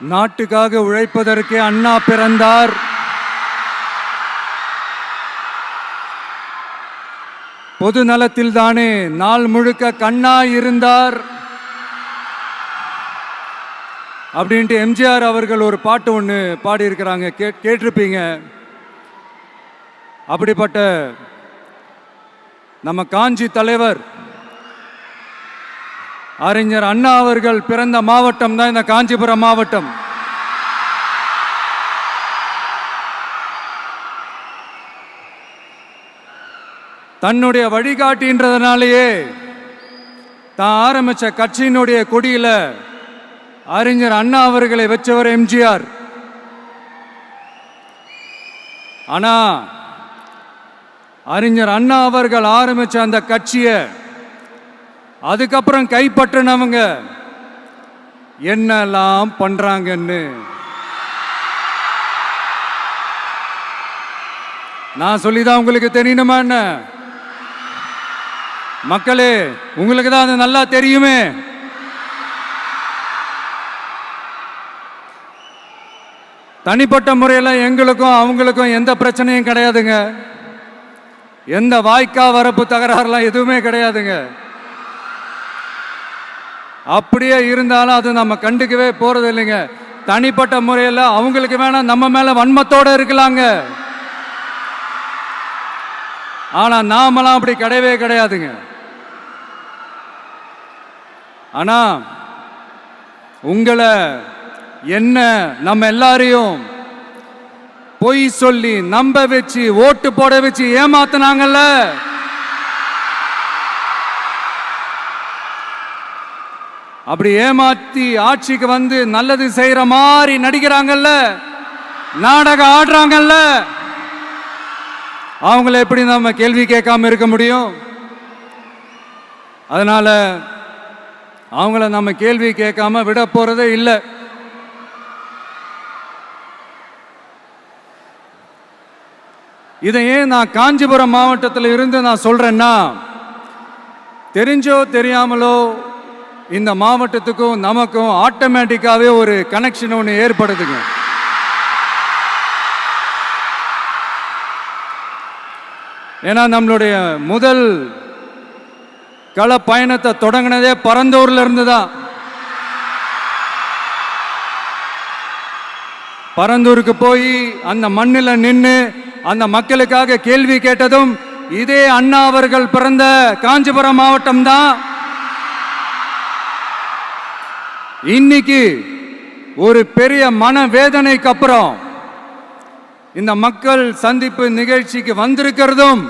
நாட்டுக்காக உழைப்பதற்கே அண்ணா பிறந்தார். பொது நலத்தில் தானே நாள் முழுக்க கண்ணா இருந்தார் அப்படின்ட்டு எம்ஜிஆர் அவர்கள் ஒரு பாட்டு ஒன்று பாடியிருக்கிறாங்க, கேட்டிருப்பீங்க. அப்படிப்பட்ட நம்ம காஞ்சி தலைவர் அறிஞர் அண்ணா அவர்கள் பிறந்த மாவட்டம் தான் இந்த காஞ்சிபுரம் மாவட்டம். தன்னுடைய வழிகாட்டின்றதுனாலேயே தான் ஆரம்பிச்ச கட்சியினுடைய கொடியில அறிஞர் அண்ணா அவர்களை வச்சவர் எம்ஜிஆர். ஆனா அறிஞர் அண்ணா அவர்கள் ஆரம்பிச்ச அந்த கட்சியை அதுக்கப்புறம் கைப்பற்றினவங்க என்னெல்லாம் பண்றாங்கன்னு நான் சொல்லிதான் உங்களுக்கு தெரியணுமா என்ன? மக்களே, உங்களுக்கு தான் அது நல்லா தெரியுமே. தனிப்பட்ட முறையில் எங்களுக்கும் அவங்களுக்கும் எந்த பிரச்சனையும் கிடையாதுங்க. எந்த வாய்க்கா வரப்பு தகராறுலாம் எதுவுமே கிடையாதுங்க. அப்படியே இருந்தாலும் அது நம்ம கண்டுக்கவே போறது இல்லைங்க. தனிப்பட்ட முறையில் அவங்களுக்கு வேணா நம்ம மேல வன்மத்தோட இருக்கலாங்க. ஆனா நாமெல்லாம் அப்படி கிடையவே கிடையாதுங்க. ஆனா உங்களை என்ன நம்ம எல்லாரையும் பொய் சொல்லி நம்ப வச்சு ஓட்டு போட வச்சு ஏமாத்தினாங்கல்ல, அப்படி ஏமாத்தி ஆட்சிக்கு வந்து நல்லது செய்யற மாதிரி நடிக்கிறாங்கல்ல, நாடகம் ஆடுறாங்கல்ல, அவங்கள எப்படி நம்ம கேள்வி கேட்காம இருக்க முடியும்? அதனால அவங்கள நம்ம கேள்வி கேட்காம விட போறதே இல்லை. இதை ஏன் நான் காஞ்சிபுரம் மாவட்டத்தில் இருந்து நான் சொல்றேன்னா, தெரிஞ்சோ தெரியாமலோ இந்த மாவட்டத்துக்கும் நமக்கும் ஆட்டோமேட்டிக்காவே ஒரு கனெக்ஷன் ஒன்று ஏற்படுதுங்க. ஏன்னா நம்மளுடைய முதல் கள பயணத்தை தொடங்கினதே பரந்தூர்ல இருந்து தான். பரந்தூருக்கு போய் அந்த மண்ணில் நின்று அந்த மக்களுக்காக கேள்வி கேட்டதும் இதே அண்ணா அவர்கள் பிறந்த காஞ்சிபுரம் மாவட்டம் தான். இன்னைக்கு ஒரு பெரிய மனவேதனைக்கு அப்புறம் இந்த மக்கள் சந்திப்பு நிகழ்ச்சிக்கு வந்திருக்கிறதும்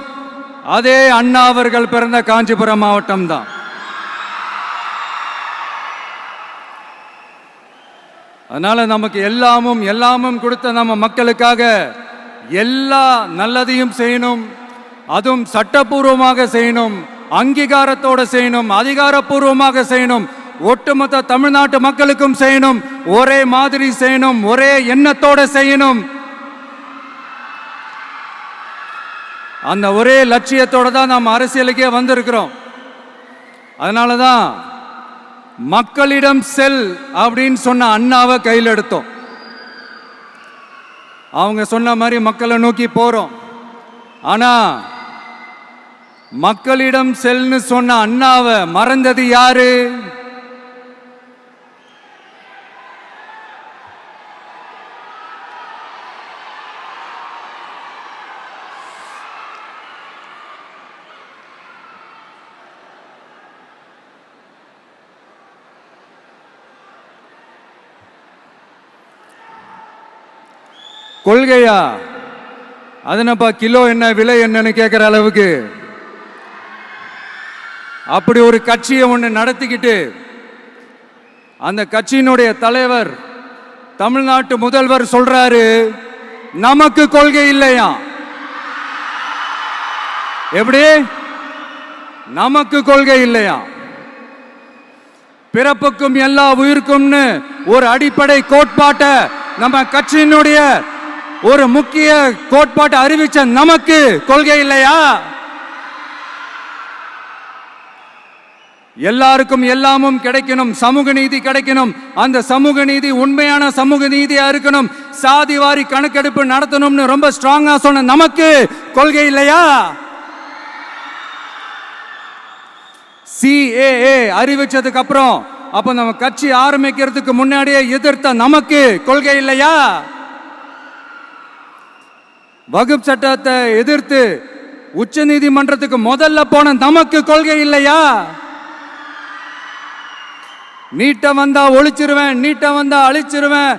அதே அண்ணா அவர்கள் பிறந்த காஞ்சிபுரம் மாவட்டம் தான். அதனால நமக்கு எல்லாமும் கொடுத்த நம்ம மக்களுக்காக எல்லா நல்லதையும் செய்யணும். அதுவும் சட்டப்பூர்வமாக செய்யணும், அங்கீகாரத்தோட செய்யணும், அதிகாரப்பூர்வமாக செய்யணும், ஒட்டுமொத்த தமிழ்நாட்டு மக்களுக்கும் செய்யணும், ஒரே மாதிரி செய்யணும், ஒரே எண்ணத்தோட செய்யணும். அந்த ஒரே லட்சியத்தோட தான் நாம் அரசியலுக்கே வந்திருக்கிறோம். அதனால தான் மக்களிடம் செல் அப்படின்னு சொன்ன அண்ணாவை கையில் எடுத்தோம். அவங்க சொன்ன மாதிரி மக்களை நோக்கி போறோம். ஆனா மக்களிடம் செல்னு சொன்ன அண்ணாவை மறந்தது யாரு? கொள்கையா? அதனப்பா கிலோ என்ன விலை என்னன்னு கேட்கிற அளவுக்கு அப்படி ஒரு கட்சியை ஒன்று நடத்திக்கிட்டு அந்த கட்சியினுடைய தலைவர் தமிழ்நாட்டு முதல்வர் சொல்றாரு, நமக்கு கொள்கை இல்லையா? எப்படி? நமக்கு கொள்கை இல்லையா? பிறப்புக்கும் எல்லா உயிருக்கும்னு ஒரு அடிப்படை கோட்பாட்டை நம்ம கட்சியினுடைய ஒரு முக்கிய கோட்பாட்டை அறிவிச்ச நமக்கு கொள்கை இல்லையா? எல்லாருக்கும் எல்லாமும் கிடைக்கணும், சமூக நீதி கிடைக்கணும். அந்த சமூக நீதி உண்மையான சமூக நீதியா இருக்கணும். சாதி வாரி கணக்கெடுப்பு நடத்தணும்னு ரொம்ப ஸ்ட்ராங்கா சொன்ன நமக்கு கொள்கை இல்லையா? CAA அறிவிச்சதுக்கு அப்புறம் அப்ப நம்ம கட்சி ஆரம்பிக்கிறதுக்கு முன்னாடியே எதிர்த்த நமக்கு கொள்கை இல்லையா? வகுப்பு சட்டத்தை எதிர்த்து உச்ச நீதிமன்றத்துக்கு முதல்ல போன நமக்கு கொள்கை இல்லையா? நீட்ட வந்தா ஒழிச்சிருவேன், நீட்ட வந்தா அழிச்சிருவேன்,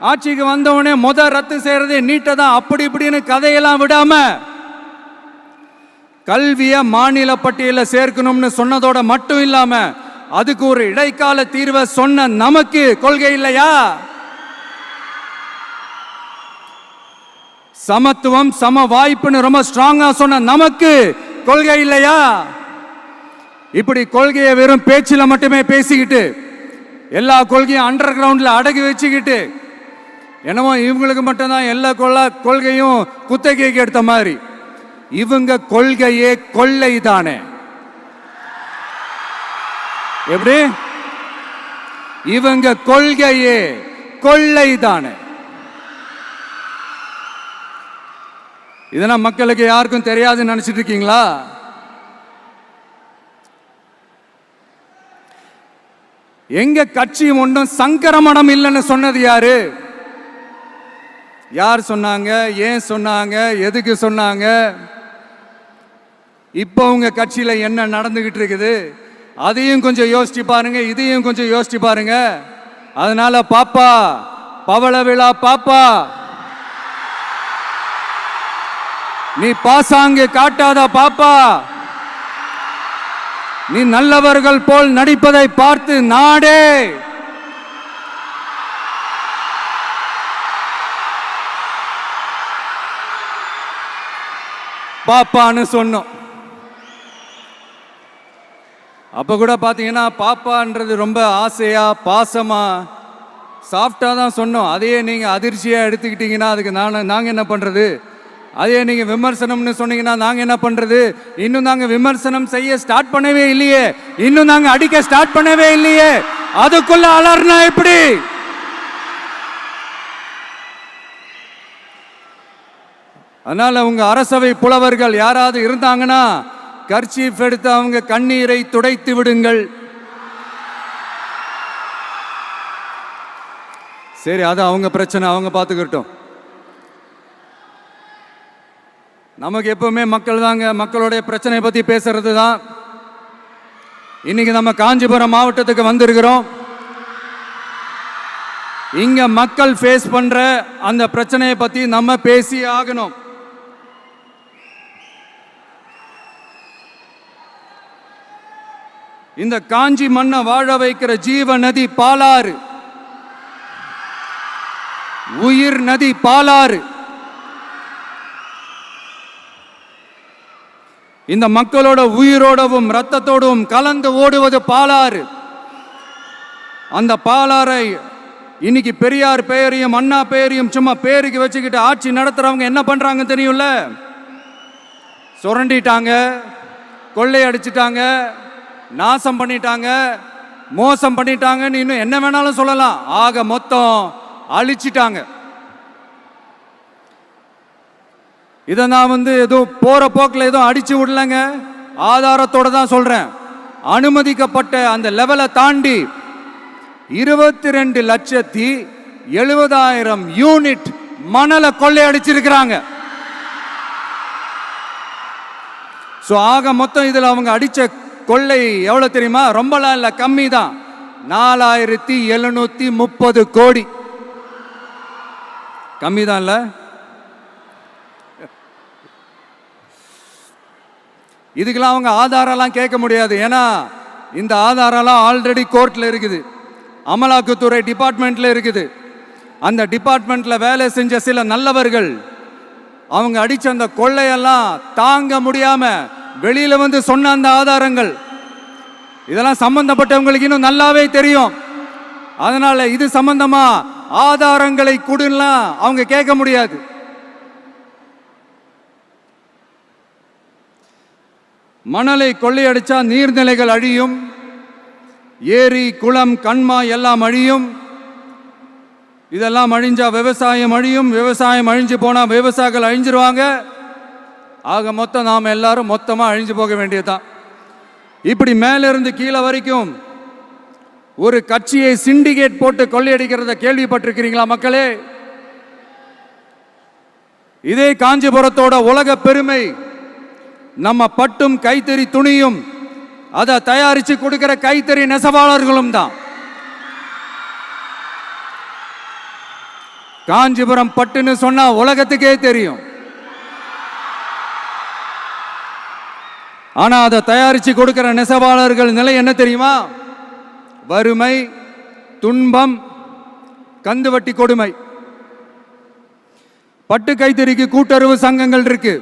ஆட்சிக்கு வந்தவனே ரத்து செய்யறதே நீட்ட தான், அப்படி இப்படின்னு கதையெல்லாம் விடாம கல்விய மாநில பட்டியல சேர்க்கணும்னு சொன்னதோட மட்டும் இல்லாம அதுக்கு ஒரு இடைக்கால தீர்வை சொன்ன நமக்கு கொள்கை இல்லையா? சமத்துவம் சம வாய்ப்புன்னு ரொம்ப ஸ்ட்ராங்கா சொன்ன நமக்கு கொள்கை இல்லையா? இப்படி கொள்கையை வெறும் பேச்சில் மட்டுமே பேசிக்கிட்டு எல்லா கொள்கையும் அண்டர் கிரவுண்ட்ல அடக்கி வச்சுக்கிட்டு என்னமோ இவங்களுக்கு மட்டும்தான் எல்லா கொள்கையும் குத்தகைக்கு எடுத்த மாதிரி. இவங்க கொள்கையே கொள்ளை தானே. எப்படி? இவங்க கொள்கையே கொள்ளை தானே. இதெல்லாம் மக்களுக்கு யாருக்கும் தெரியாதுன்னு நினைச்சிட்டு இருக்கீங்களா? எங்க கட்சி ஒன்றும் சங்கரமணம் இல்லைன்னு சொன்னது யாரு? யார் சொன்னாங்க? ஏன் சொன்னாங்க? எதுக்கு சொன்னாங்க? இப்போ உங்க கட்சியில என்ன நடந்துகிட்டு இருக்குது அதையும் கொஞ்சம் யோசிச்சு பாருங்க, இதையும் கொஞ்சம் யோசிச்சு பாருங்க. அதனால பாப்பா, பவள விழா பாப்பா, நீ பாசாங்கு காட்டாத பாப்பா. நீ நல்லவர்கள் போல் நடிப்பதை பார்த்து நாடே பாப்பான்னு சொன்னோம். அப்ப கூட பாத்தீங்கன்னா பாப்பான்றது ரொம்ப ஆசையா பாசமா சாஃப்டா தான் சொன்னோம். அதையே நீங்க அதிர்ச்சியா எடுத்துக்கிட்டீங்கன்னா அதுக்கு நாங்க என்ன பண்றது? அதே நீங்க விமர்சனம்னு சொன்னீங்கன்னா நாங்க என்ன பண்றது? இன்னும் நாங்க விமர்சனம் செய்ய ஸ்டார்ட் பண்ணவே இல்லையே, இன்னும் நாங்க அடிக்க ஸ்டார்ட் பண்ணவே இல்லையே, அதுக்குள்ள அலர்னா எப்படி? அதனால உங்க அரசவை புலவர்கள் யாராவது இருந்தாங்கன்னா கர்ச்சீஃப் எடுத்து அவங்க கண்ணீரை துடைத்து விடுங்கள். சரி, அது அவங்க பிரச்சனை, அவங்க பார்த்துக்கிட்டோம். நமக்கு எப்பவுமே மக்கள் தாங்க, மக்களுடைய பிரச்சனையை பத்தி பேசுறது தான். இன்னைக்கு நம்ம காஞ்சிபுரம் மாவட்டத்துக்கு வந்திருக்கிறோம். இங்க மக்கள் ஃபேஸ் பண்ற அந்த பிரச்சனையை பத்தி நம்ம பேசி ஆகணும். இந்த காஞ்சி மண்ணை வாழ வைக்கிற ஜீவ நதி பாலாறு, உயிர் நதி பாலாறு. இந்த மக்களோட உயிரோடவும் ரத்தத்தோடும் கலந்து ஓடுவது பாலாறு. அந்த பாலாறை இன்னைக்கு பெரியார் பெயரையும் அண்ணா பெயரையும் சும்மா பேருக்கு வச்சுக்கிட்டு ஆட்சி நடத்துறவங்க என்ன பண்றாங்க தெரியும்ல? சுரண்டிட்டாங்க, கொள்ளையடிச்சிட்டாங்க, நாசம் பண்ணிட்டாங்க, மோசம் பண்ணிட்டாங்கன்னு இன்னும் என்ன வேணாலும் சொல்லலாம். ஆக மொத்தம் அழிச்சிட்டாங்க. இதை நான் ஏதோ போற போக்கில் ஏதோ அடிச்சு விடலங்க, ஆதாரத்தோட தான் சொல்றேன். அனுமதிக்கப்பட்ட அந்த லெவலை தாண்டி 22,70,000 யூனிட் மணலை கொள்ளையடிச்சிருக்கிறாங்க. ஆக மொத்தம் இதுல அவங்க அடிச்ச கொள்ளை எவ்வளவு தெரியுமா? ரொம்பலாம் இல்ல, கம்மி தான். 4,730 கோடி. கம்மி தான் இல்ல? இதுக்கெல்லாம் அவங்க ஆதாரம்லாம் கேட்க முடியாது. ஏன்னா இந்த ஆதாரம்லாம் ஆல்ரெடி கோர்ட்ல இருக்குது, அமலாக்கத்துறை டிபார்ட்மெண்ட்ல இருக்குது. அந்த டிபார்ட்மெண்ட்ல வேலை செஞ்ச சில நல்லவர்கள் அவங்க அடிச்ச அந்த கொள்ளையெல்லாம் தாங்க முடியாம வெளியில சொன்ன அந்த ஆதாரங்கள் இதெல்லாம் சம்பந்தப்பட்டவங்களுக்கு இன்னும் நல்லாவே தெரியும். அதனால இது சம்பந்தமா ஆதாரங்களை கொடுலாம் அவங்க கேட்க முடியாது. மணலை கொள்ளையடிச்சா நீர்நிலைகள் அழியும், ஏரி குளம் கண்மா எல்லாம் அழியும். இதெல்லாம் அழிஞ்சா விவசாயம் அழியும். விவசாயம் அழிஞ்சு போனா விவசாயிகள் அழிஞ்சிருவாங்க. ஆக மொத்தம் நாம் எல்லாரும் மொத்தமா அழிஞ்சு போக வேண்டியதுதான். இப்படி மேலிருந்து கீழே வரைக்கும் ஒரு கட்சியை சிண்டிகேட் போட்டு கொள்ளையடிக்கிறத கேள்விப்பட்டிருக்கிறீங்களா மக்களே? இதே காஞ்சிபுரத்தோட உலக பெருமை நம்ம பட்டும் கைத்தறி துணியும் அதை தயாரிச்சு கொடுக்கிற கைத்தறி நெசவாளர்களும் தான். காஞ்சிபுரம் பட்டுன்னு சொன்னா உலகத்துக்கே தெரியும். ஆனா அதை தயாரிச்சு கொடுக்கிற நெசவாளர்கள் நிலை என்ன தெரியுமா? வறுமை, துன்பம், கந்துவட்டி கொடுமை. பட்டு கைத்தறிக்கு கூட்டுறவு சங்கங்கள் இருக்கு,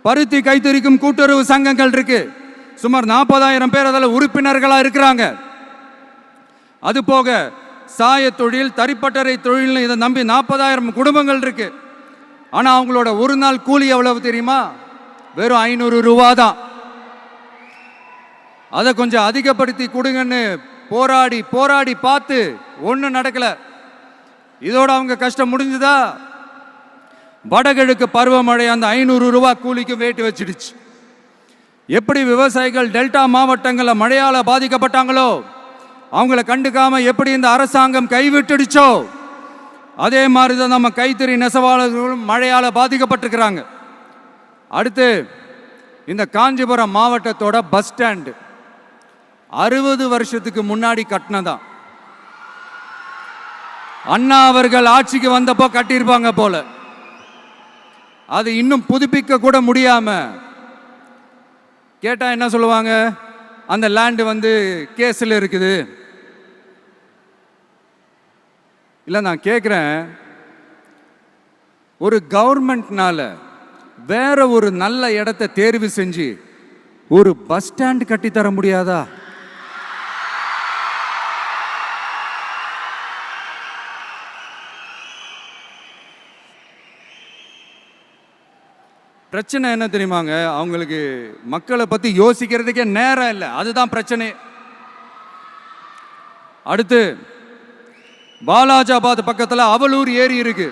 பருத்தி கைத்தறிக்கும் கூட்டுறவு சங்கங்கள் இருக்கு. சுமார் 40,000 பேர் அதில் உறுப்பினர்களா இருக்கிறாங்க. அது போக சாய தொழில், தறிப்பட்டறை தொழில் இதை நம்பி 40,000 குடும்பங்கள் இருக்கு. ஆனா அவங்களோட ஒரு நாள் கூலி எவ்வளவு தெரியுமா? வெறும் 500 ரூபா தான். அதை கொஞ்சம் அதிகப்படுத்தி கொடுங்கன்னு போராடி போராடி பார்த்து ஒன்றும் நடக்கல. இதோட அவங்க கஷ்டம் முடிஞ்சுதா? வடகிழக்கு பருவமழை அந்த 500 ரூபா கூலிக்கு வேட்டு வச்சிடுச்சு. எப்படி விவசாயிகள் டெல்டா மாவட்டங்களில் மழையால பாதிக்கப்பட்டாங்களோ, அவங்கள கண்டுக்காம எப்படி இந்த அரசாங்கம் கைவிட்டுடுச்சோ, அதே மாதிரி தான் நம்ம கைத்தறி நெசவாளர்களும் மழையால பாதிக்கப்பட்டிருக்கிறாங்க. அடுத்து இந்த காஞ்சிபுரம் மாவட்டத்தோட பஸ் ஸ்டாண்டு 60 வருஷத்துக்கு முன்னாடி கட்டினதான். அண்ணா அவர்கள் ஆட்சிக்கு வந்தப்போ கட்டியிருப்பாங்க போல. அது இன்னும் புதுப்பிக்க கூட முடியாம கேட்டா என்ன சொல்லுவாங்க? அந்த லேண்டு வந்து கேஸில் இருக்குது. இல்லை, நான் கேட்குறேன், ஒரு கவர்மெண்ட்னால வேற ஒரு நல்ல இடத்தை தேர்வு செஞ்சு ஒரு பஸ் ஸ்டாண்ட் கட்டித்தர முடியாதா? பிரச்சனை என்ன தெரியுமாங்க? அவங்களுக்கு மக்களை பத்தி யோசிக்கிறதுக்கே நேரம் இல்லை. அதுதான் பிரச்சனை. அடுத்து பாலாஜாபாத் பக்கத்தில் அவலூர் ஏரி இருக்கு.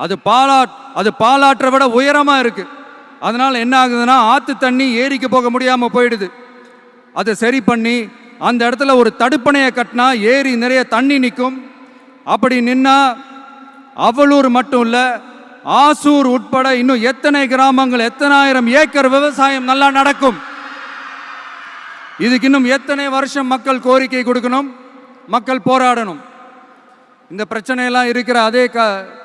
அது பாலாற்றை விட உயரமா இருக்கு. அதனால என்ன ஆகுதுன்னா, ஆத்து தண்ணி ஏரிக்கு போக முடியாம போயிடுது. அதை சரி பண்ணி அந்த இடத்துல ஒரு தடுப்பணையை கட்டினா ஏரி நிறைய தண்ணி நிற்கும். அப்படி நின்னா அவலூர் மட்டும் இல்ல, ஆசூர் உட்பட இன்னும் எத்தனை கிராமங்கள், எத்தனை ஆயிரம் ஏக்கர் விவசாயம் நல்லா நடக்கும். இதுக்கு இன்னும் எத்தனை வருஷம் மக்கள் கோரிக்கை கொடுக்கணும், மக்கள் போராடணும். இந்த பிரச்சனையெல்லாம் இருக்கிற அதே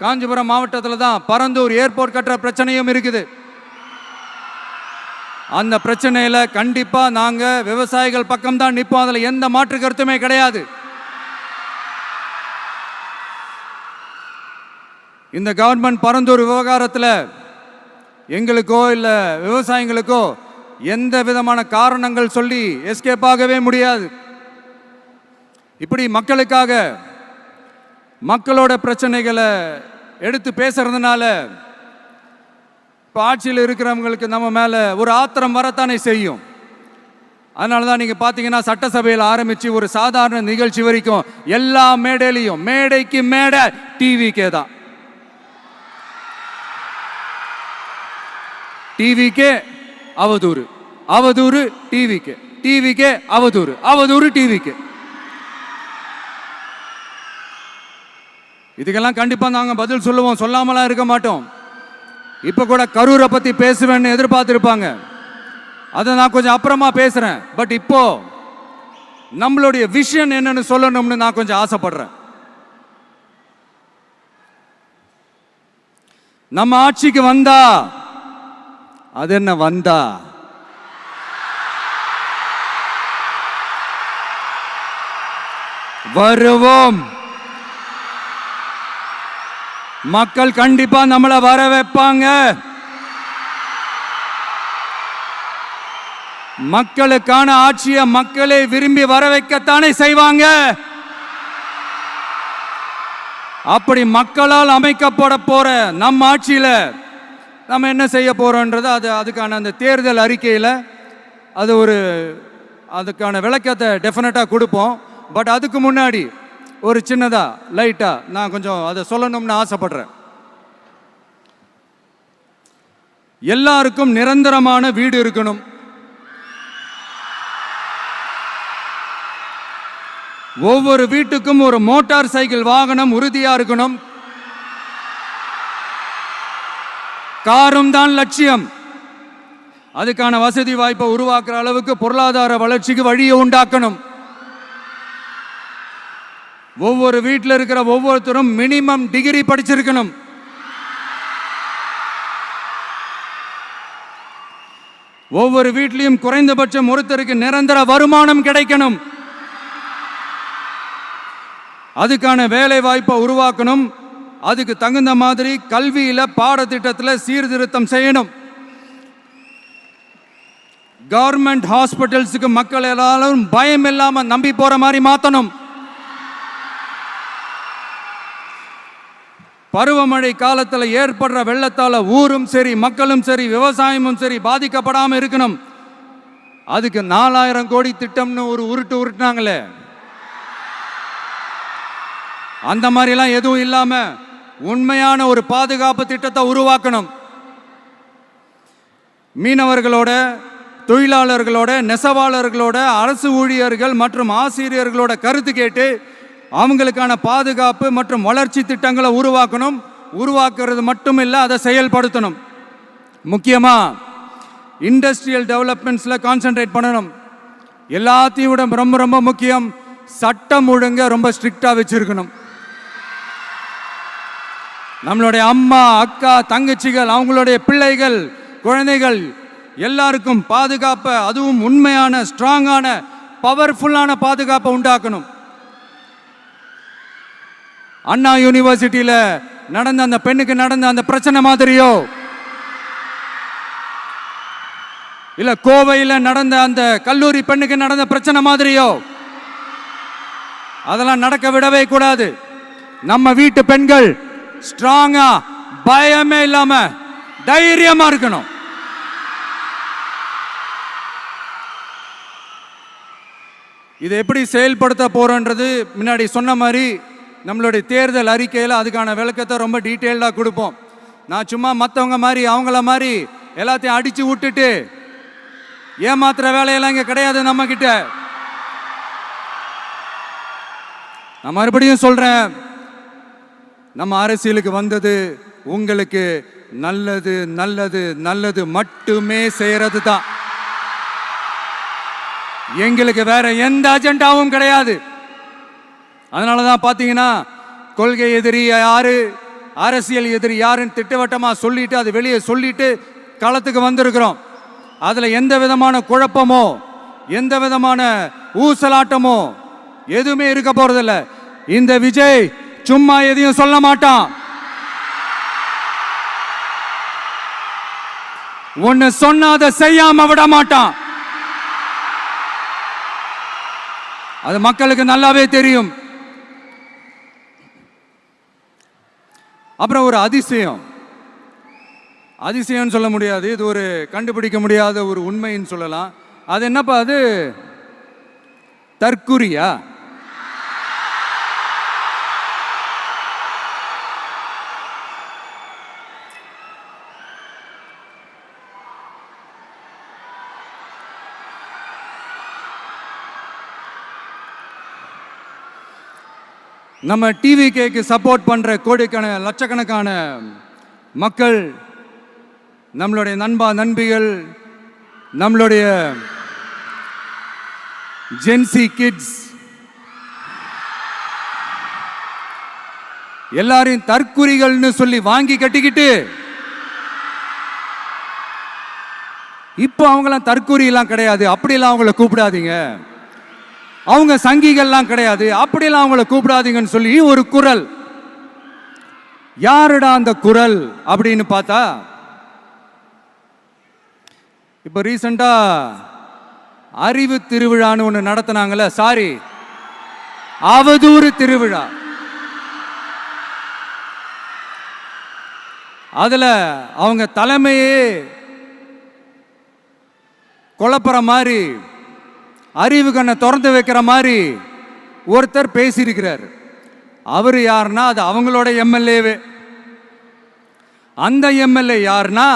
காஞ்சிபுரம் மாவட்டத்தில் தான் பரந்தூர் ஏர்போர்ட் கட்டுற பிரச்சனையும் இருக்குது. அந்த பிரச்சனையில கண்டிப்பா நாங்க விவசாயிகள் பக்கம் தான் நிற்போம். அதுல எந்த மாற்று கருத்துமே கிடையாது. இந்த கவர்மெண்ட் பரந்தூர் விவகாரத்தில் எங்களுக்கோ இல்ல விவசாயிகளுக்கோ எந்த விதமான காரணங்கள் சொல்லி எஸ்கேப் ஆகவே முடியாது. இப்படி மக்களுக்காக மக்களோட பிரச்சனைகளை எடுத்து பேசுறதுனால இப்போ ஆட்சியில் இருக்கிறவங்களுக்கு நம்ம மேலே ஒரு ஆத்திரம் வரத்தானே செய்யும். அதனால தான் நீங்கள் பார்த்தீங்கன்னா சட்டசபையில் ஆரம்பித்து ஒரு சாதாரண நிகழ்ச்சி வரைக்கும் எல்லா மேடையிலையும் மேடைக்கு மேடை டிவிக்கே தான். டிவிக்கே அவதூறு, அவதூறு டிவிக்கே, டிவிக்கே அவதூறு, அவதூறு டிவிக்கே. இதுக்கெல்லாம் கண்டிப்பா நாங்க பதில் சொல்லுவோம், சொல்லாமலாம் இருக்க மாட்டோம். இப்ப கூட கரூரை பத்தி பேசுவேன்னு எதிர்பார்த்திருப்பாங்க. அதை நான் கொஞ்சம் அப்புறமா பேசுறேன். பட் இப்போ நம்மளுடைய விஷன் என்னன்னு சொல்லணும்னு நான் கொஞ்சம் ஆசைப்படுறேன். நம்ம ஆட்சிக்கு வந்தா, அது என்ன வந்தா, வருவோம். மக்கள் கண்டிப்பா நம்மளை வர வைப்பாங்க. மக்களுக்கான ஆட்சியை மக்களே விரும்பி வர வைக்கத்தானே செய்வாங்க. அப்படி மக்களால் அமைக்கப்பட போற நம்ம ஆட்சியில நம்ம என்ன செய்ய போகிறோன்றது அதுக்கான அந்த தேர்தல் அறிக்கையில் அதுக்கான விளக்கத்தை டெஃபினட்டாக கொடுப்போம். பட் அதுக்கு முன்னாடி ஒரு சின்னதாக லைட்டாக நான் கொஞ்சம் அதை சொல்லணும்னு ஆசைப்படுறேன். எல்லாருக்கும் நிரந்தரமான வீடு இருக்கணும். ஒவ்வொரு வீட்டுக்கும் ஒரு மோட்டார் சைக்கிள் வாகனம் உறுதியா இருக்கணும். காரும் தான் லட்சியம். அதுக்கான வசதி வாய்ப்பை உருவாக்குற அளவுக்கு பொருளாதார வளர்ச்சிக்கு வழியை உண்டாக்கணும். ஒவ்வொரு வீட்டில் இருக்கிற ஒவ்வொருத்தரும் மினிமம் டிகிரி படிச்சிருக்கணும். ஒவ்வொரு வீட்லையும் குறைந்தபட்சம் ஒருத்தருக்கு நிரந்தர வருமானம் கிடைக்கணும். அதுக்கான வேலை வாய்ப்பை உருவாக்கணும். அதுக்கு தகுந்த மாதிரி கல்வியில பாடத்திட்டத்தில் சீர்திருத்தம் செய்யணும். கவர்மெண்ட் ஹாஸ்பிட்டல்ஸுக்கு மக்கள் எல்லாரும் பயம் இல்லாம நம்பி போற மாதிரி மாத்தணும். பருவமழை காலத்தில் ஏற்படுற வெள்ளத்தால ஊரும் சரி மக்களும் சரி விவசாயமும் சரி பாதிக்கப்படாம இருக்கணும். அதுக்கு 4000 கோடி திட்டம்னு ஒரு உருட்டுனாங்களே, அந்த மாதிரிலாம் எதுவும் இல்லாம உண்மையான ஒரு பாதுகாப்பு திட்டத்தை உருவாக்கணும். மீனவர்களோட, தொழிலாளர்களோட, நெசவாளர்களோட, அரசு ஊழியர்கள் மற்றும் ஆசிரியர்களோட கருத்து கேட்டு அவங்களுக்கான பாதுகாப்பு மற்றும் வளர்ச்சி திட்டங்களை உருவாக்கணும். உருவாக்குறது மட்டும் இல்லை, அதை செயல்படுத்தணும். முக்கியமாக இண்டஸ்ட்ரியல் டெவலப்மெண்ட்ஸில் கான்சென்ட்ரேட் பண்ணணும். எல்லாத்தையும் விட ரொம்ப ரொம்ப முக்கியம், சட்டம் ஒழுங்க ரொம்ப ஸ்ட்ரிக்டாக வச்சிருக்கணும். நம்மளுடைய அம்மா, அக்கா, தங்கச்சிகள், அவங்களுடைய பிள்ளைகள், குழந்தைகள் எல்லாருக்கும் பாதுகாப்பை, அதுவும் உண்மையான ஸ்ட்ராங்கான பவர்ஃபுல்லான பாதுகாப்பை உண்டாக்கணும். அண்ணா யூனிவர்சிட்டியில் நடந்த அந்த பெண்ணுக்கு நடந்த அந்த பிரச்சனை மாதிரியோ, இல்ல கோவையில் நடந்த அந்த கல்லூரி பெண்ணுக்கு நடந்த பிரச்சனை மாதிரியோ அதெல்லாம் நடக்க விடவே கூடாது. நம்ம வீட்டு பெண்கள் ஸ்ட்ராங்கா, பயமே இல்லாம தைரியமா இருக்கணும். இதை எப்படி செயல்படுத்த போறோன்றது முன்னாடி சொன்ன மாதிரி நம்மளுடைய தேர்தல் அறிக்கையில் அதுக்கான விளக்கத்தை ரொம்ப டீட்டெயில்டாக கொடுப்போம். நான் சும்மா மற்றவங்க மாதிரி அவங்கள மாதிரி எல்லாத்தையும் அடிச்சு விட்டுட்டு ஏமாத்துற வேலையெல்லாம் இங்கே கிடையாது நம்ம கிட்ட. நான் மறுபடியும் சொல்றேன், நம்ம அரசியலுக்கு வந்தது உங்களுக்கு நல்லது நல்லது நல்லது மட்டுமே செய்யறது தான். எங்களுக்கு வேற எந்த அஜெண்டாவும் கிடையாது. அதனாலதான் பாத்தீங்கன்னா கொள்கை எதிரி யாரு, அரசியல் எதிரி யாருன்னு திட்டவட்டமா சொல்லிட்டு அது வெளியே சொல்லிட்டு களத்துக்கு வந்திருக்கிறோம். அதுல எந்த விதமான குழப்பமோ எந்த விதமான ஊசலாட்டமோ எதுவுமே இருக்க போறதில்ல. இந்த விஜய் சும்மா எதையும் சொல்ல மாட்டான். ஒன்னு சொன்னா அதை செய்யாம விட மாட்டான். அது மக்களுக்கு நல்லாவே தெரியும். அப்புறம் ஒரு அதிசயம் சொல்ல முடியாது, இது ஒரு கண்டுபிடிக்க முடியாத ஒரு உண்மைன்னு சொல்லலாம். அது என்னப்பா, அது தற்குறியா? நம்ம டிவிகேக்கு சப்போர்ட் பண்ற கோடிக்கணக்கான லட்சக்கணக்கான மக்கள், நம்மளுடைய நண்பிகள், நம்மளுடைய ஜென்சி கிட்ஸ் எல்லாரையும் தற்குறிகள்னு சொல்லி வாங்கி கட்டிக்கிட்டு இப்போ அவங்களாம் தற்குறியெல்லாம் கிடையாது, அப்படிலாம் அவங்கள கூப்பிடாதீங்க, அவங்க சங்கிகள்லாம் கிடையாது, அப்படிலாம் அவங்கள கூப்பிடாதீங்கன்னு சொல்லி ஒரு குரல். யாருடா அந்த குரல் அப்படின்னு பார்த்தா, இப்ப ரீசெண்டா அறிவு திருவிழான்னு ஒன்று நடத்தினாங்கல்ல, சாரி அவதூறு திருவிழா. அதுல அவங்க தலைமையே குழப்புற மாதிரி, அறிவு கண்ணை திறந்து வைக்கிற மாதிரி ஒருத்தர் பேசியிருக்கிறார். அவர் யாருன்னா அது அவங்களோட எம்எல்ஏவே. அந்த எம்எல்ஏ யாருன்னா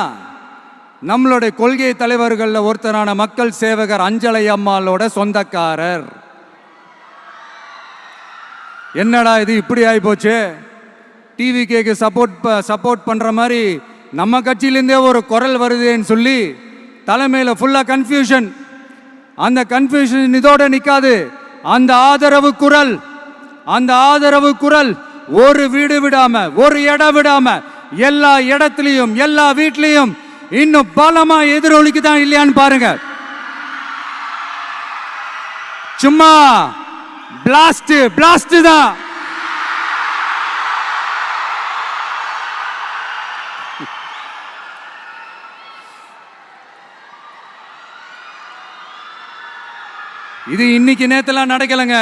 நம்மளுடைய கொள்கை தலைவர்கள் ஒருத்தரான மக்கள் சேவகர் அஞ்சலை அம்மாளோட சொந்தக்காரர். என்னடா இது இப்படி ஆகி போச்சு, டிவிகேக்கு சப்போர்ட் பண்ற மாதிரி நம்ம கட்சியிலேருந்தே ஒரு குரல் வருதுன்னு சொல்லி தலைமையில் ஃபுல்லா கன்ஃபியூஷன். அந்த கன்ஃபியூஷன் இதோட நிக்காது. அந்த ஆதரவு குரல் ஒரு வீடு விடாம, ஒரு இடம் விடாம, எல்லா இடத்துலயும், எல்லா வீட்லயும் இன்னும் பலமா எதிரொலிக்கு தான் இல்லையான்னு பாருங்க. சும்மா பிளாஸ்ட் தான். இது இன்னைக்கு நேத்தெல்லாம் நடக்கலைங்க.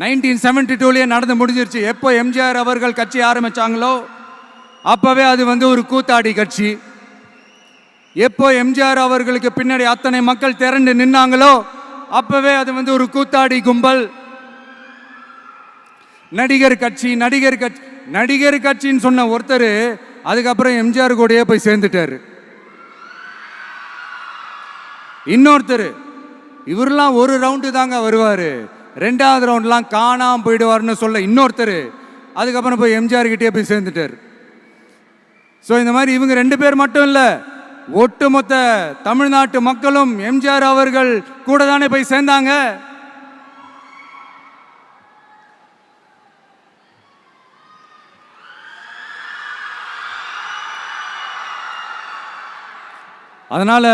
1972 நடந்து முடிஞ்சிருச்சு. எப்போ எம்ஜிஆர் அவர்கள் கட்சி ஆரம்பிச்சாங்களோ அப்பவே அது ஒரு கூத்தாடி கட்சி. எப்போ எம்ஜிஆர் அவர்களுக்கு பின்னாடி அத்தனை மக்கள் திரண்டு நின்னாங்களோ அப்பவே அது ஒரு கூத்தாடி கும்பல். நடிகர் கட்சின்னு சொன்ன ஒருத்தர் அதுக்கப்புறம் எம்ஜிஆர் கூடயே போய் சேர்ந்துட்டாரு. இன்னொருத்தர் இவரெல்லாம் ஒரு ரவுண்டு தாங்க வருவாரு, ரெண்டாவது ரவுண்ட்லாம் காணாம போயிடுவார்னு சொல்ல இன்னொருத்தர் அதுக்கப்புறம் போய் எம்ஜிஆர் கிட்டே போய் சேர்ந்துட்டார். ஸோ இந்த மாதிரி இவங்க 2 பேர் மட்டும் இல்லை, ஒட்டுமொத்த தமிழ்நாட்டு மக்களும் எம்ஜிஆர் அவர்கள் கூட தானே போய் சேர்ந்தாங்க. அதனால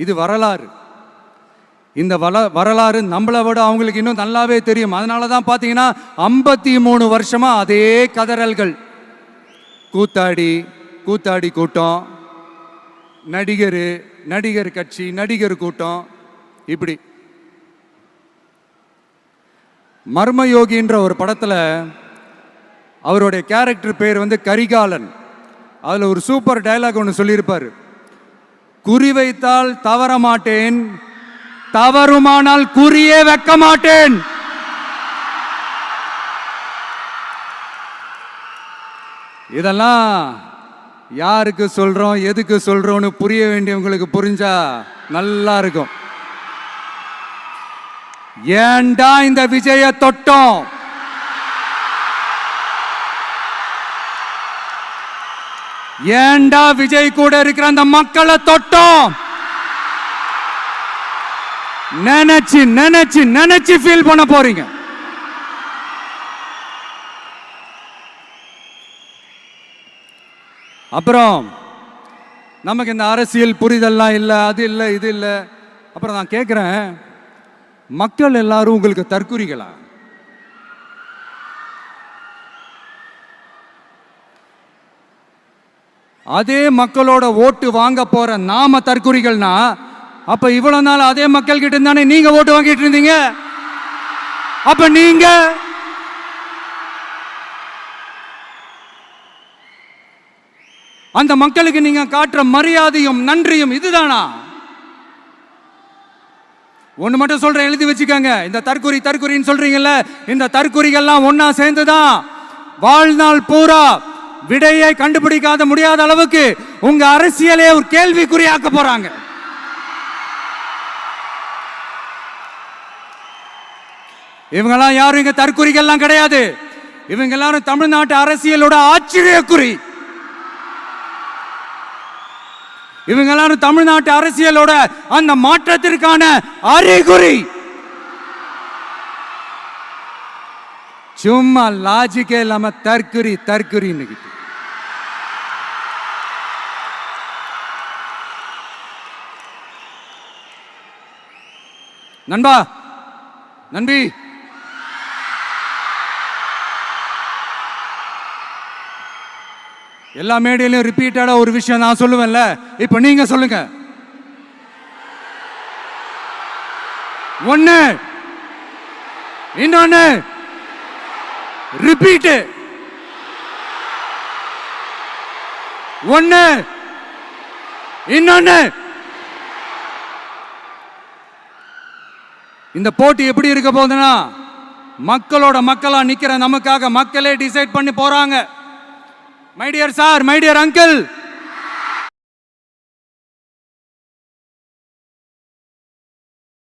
இது வரலாறு. இந்த வரலாறு நம்மளை விட அவங்களுக்கு இன்னும் நல்லாவே தெரியும். அதனால தான் பார்த்தீங்கன்னா 53 வருஷமா அதே கதறல்கள். கூத்தாடி கூட்டம், நடிகர் கட்சி, நடிகர் கூட்டம், இப்படி. மர்மயோகின்ற ஒரு படத்தில் அவருடைய கேரக்டர் பேர் கரிகாலன். அதில் ஒரு சூப்பர் டயலாக் ஒன்று சொல்லியிருப்பார். குறி வைத்தால் தவற மாட்டேன், தவறுமானால் குறியே வைக்க மாட்டேன். இதெல்லாம் யாருக்கு சொல்றோம், எதுக்கு சொல்றோம்னு புரிய வேண்டியவங்களுக்கு புரிஞ்சா நல்லா இருக்கும். ஏண்டா இந்த விஜய தொட்டோம், ஏண்டா விஜய் கூட இருக்கிற அந்த மக்களை தொட்டோம் நினைச்சு ஃபீல் பண்ண போறீங்க. அப்புறம் நமக்கு இந்த அரசியல் புரிதல்லாம் இல்லை, அது இல்லை, இது இல்லை. அப்புறம் நான் கேட்குறேன், மக்கள் எல்லாரும் உங்களுக்கு தற்குறிகளா? அதே மக்களோட ஓட்டு வாங்க போற நாம தற்குறிகள்னா அப்ப இவ்வளவு நாள் அதே மக்கள் கிட்ட இருந்தானே நீங்க ஓட்டு வாங்கிட்டு இருந்தீங்க. அப்ப நீங்க அந்த மக்களுக்கு நீங்க காட்டுற மரியாதையும் நன்றியும் இதுதானா? ஒண்ணு மட்டும் சொல்றேன், எழுதி வச்சுக்கோங்க. இந்த தற்குறின்னு சொல்றீங்கல்ல, இந்த தற்குறிகள்லாம் ஒன்னா சேர்ந்துதான் வாழ்நாள் பூரா விடையை கண்டுபிடிக்காத முடியாத அளவுக்கு உங்க அரசியலே ஒரு கேள்விக்குறியாக்க போறாங்க. இவங்கெல்லாம் யாரும் இங்க தற்குறிகள்லாம் கிடையாது. இவங்க எல்லாரும் தமிழ்நாட்டு அரசியலோட ஆச்சரியக்குறி. இவங்க எல்லாரும் தமிழ்நாட்டு அரசியலோட அந்த மாற்றத்திற்கான அறிகுறி. சும்மா லாஜிக்கே இல்லாம தற்குறி. நம்பி எல்லா மேடையிலும் ரிப்பீட்டடா ஒரு விஷயம் நான் சொல்லுவேன்ல, இப்ப நீங்க சொல்லுங்க. ஒண்ணு, இன்னொன்னு, ரிப்பீட். ஒண்ணு. இன்னொன்னு, இந்த போட்டி எப்படி இருக்க போகுதுன்னா, மக்களோட மக்களா நிக்கிற நமக்காக மக்களே டிசைட் பண்ணி போறாங்க. My dear sir, my dear uncle,